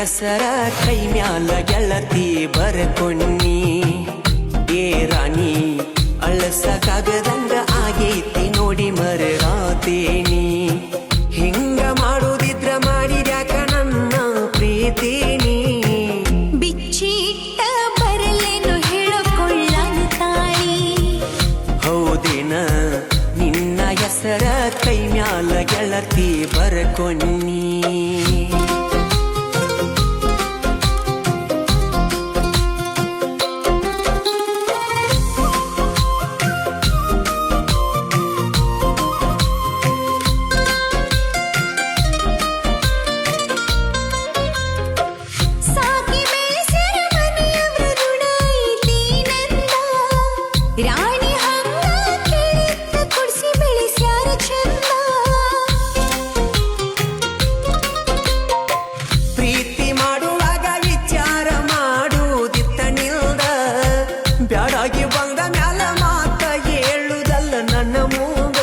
ಹೆಸರ ಕೈ ಮ್ಯಾಲ ಗೆಳತಿ ಬರ್ಕೊಣ್ಣಿ ಏ ರಾಣಿ ಅಳಸಕ್ಕಾಗದಂಗ ಆಗೈತಿ ನೋಡಿ ಮರರಾತೇನಿ ಹಿಂಗ ಮಾಡುದಿದ್ರ ಮಾಡಿದ್ಯಾಕ ನನ್ನ ಪ್ರೀತಿನಿ ಬಿಚ್ಚಿಟ್ಟ ಬರಲೇನು ಹೇಳಿಕೊಳ್ಳನು ತಾಳಿ ಹೌದೇನ ನಿನ್ನ ಹೆಸರ ಕೈ ಮ್ಯಾಲ ಗೆಳತಿ ಬರ್ಕೊಣ್ಣಿ ರಾಣಿ ಹಂಗ ಕೇಳಿದ್ದ ಕುಡ್ಸಿ ಬೆಳೆಸ್ಯಾರ ಚಂದ ಪ್ರೀತಿ ಮಾಡುವಾಗ ವಿಚಾರ ಮಾಡುದಿತ್ತ ನಿಲ್ದ ಬ್ಯಾಡಾಗಿ ಬಂದ ಮ್ಯಾಲ ಮಾತ ಹೇಳುದಲ್ಲ ನನ್ನ ಮೂಗ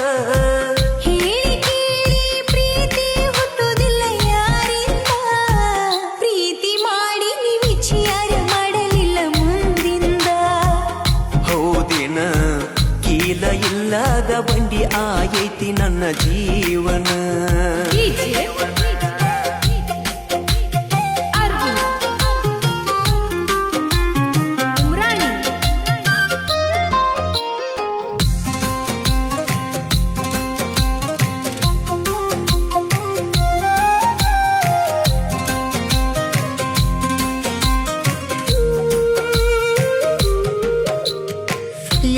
ಹೇಳಿ ಕೇಳಿ ಪ್ರೀತಿ ಹುಟ್ಟುವುದಿಲ್ಲ ಯಾರಿಂದ ಪ್ರೀತಿ ಮಾಡಿ ನೀ ವಿಚಾರ ಮಾಡಲಿಲ್ಲ ಮುಂದಿಂದ ಹೌದಿನ ಕೀಲ ಇಲ್ಲದ ಬಂಡಿ ಆಗೈತಿ ನನ್ನ ಜೀವನ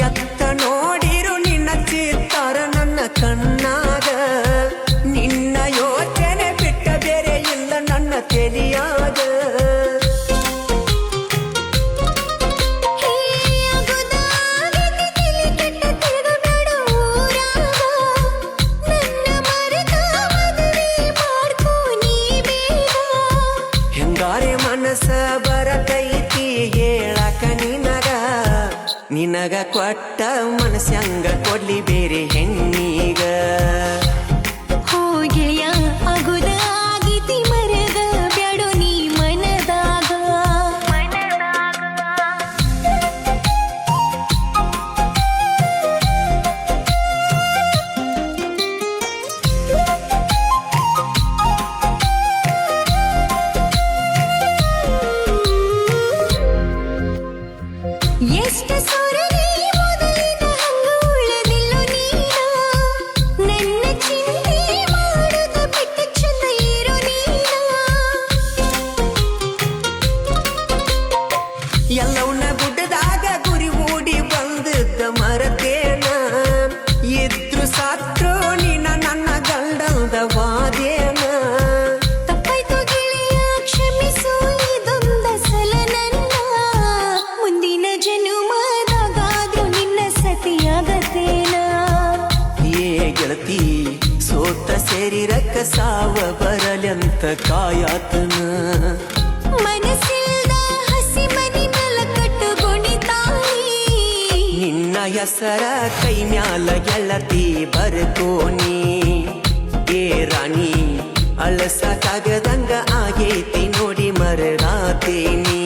ಎತ್ತ ನೋಡಿರು ನಿನ್ನ ಚಿತ್ತಾರ ನನ್ನ ಕಣ್ಣಾಗ ನಿನ್ನ ಯೋಚನೆ ಬಿಟ್ಟ ಬೇರೆ ಇಲ್ಲ ನನ್ನ ತೆಲಿಯಾಗ ಹೆಂಗಾರೆ ಮನಸ್ಸ ಬರತೈತಿ ಹೇಳಕ ನಿನಗ ಕೊಟ್ಟ ಮನಸ್ಸಂಗ ಕೊಡ್ಲಿ ಬೇರೆ ಹೆಣ್ಣಿಗ ಹೋಗೆಯ ಅಗುದ ಆಗಿತಿ ಮರದ ಬ್ಯಾಡೋ ನೀ ಮನದಾಗ ಎಷ್ಟು ಸೊರಗಿ ಮೊದಲಿನ ಹಂಗ ಉಳದಿಲ್ಲೋ ನೀನ ನನ್ನ ಚಿಂತೆ ಮಾಡುದ ಬಿಟ್ಟು ಚಂದ ಇರೋ ನೀನ ಎಲ್ಲವನ್ನ ಗುಡ್ಡದಾಗ ಗುರಿ ಮೂಡಿ ಬಂದದ್ದ ಮರತೇನ ಇದ್ರು ಸಾತ್ರು ನೀನ ನನ್ನ ಗಂಡಲ್ದ ವಾದೇನ ತಪ್ಪಾಯ್ತು ಗೆಳೆಯ ಕ್ಷಮಿಸು ಇದೊಂದ ಸಲ ನನ್ನ ಮುಂದಿನ ಜನುಮದಾಗಾದ್ರೂ ನಿನ್ನ ಸತಿಯಾಗತೇನ ಏ ಗೆಳತಿ ಸೋತ ಸೇರಿರಕ್ಕ ಸಾವ ಬರಲೆಂತ ಕಾಯಾತನ ಮನಸ್ಸಿಲ್ದ ಹಸಿ ಮನಿ ಮೇಲ ಕಟ್ಟುಕೊಂಡಿದ್ದಾಯಿ ನಿನ್ನ ಹೆಸರ ಕೈ ಮ್ಯಾಲ ಗೆಳತಿ ಬರ್ಕೋನಿ ಏ ರಾಣಿ ಅಳಸಕ್ಕಾಗದಂಗ ಆಗೈತಿ ನೋಡಿ ಮರರಾತೇನಿ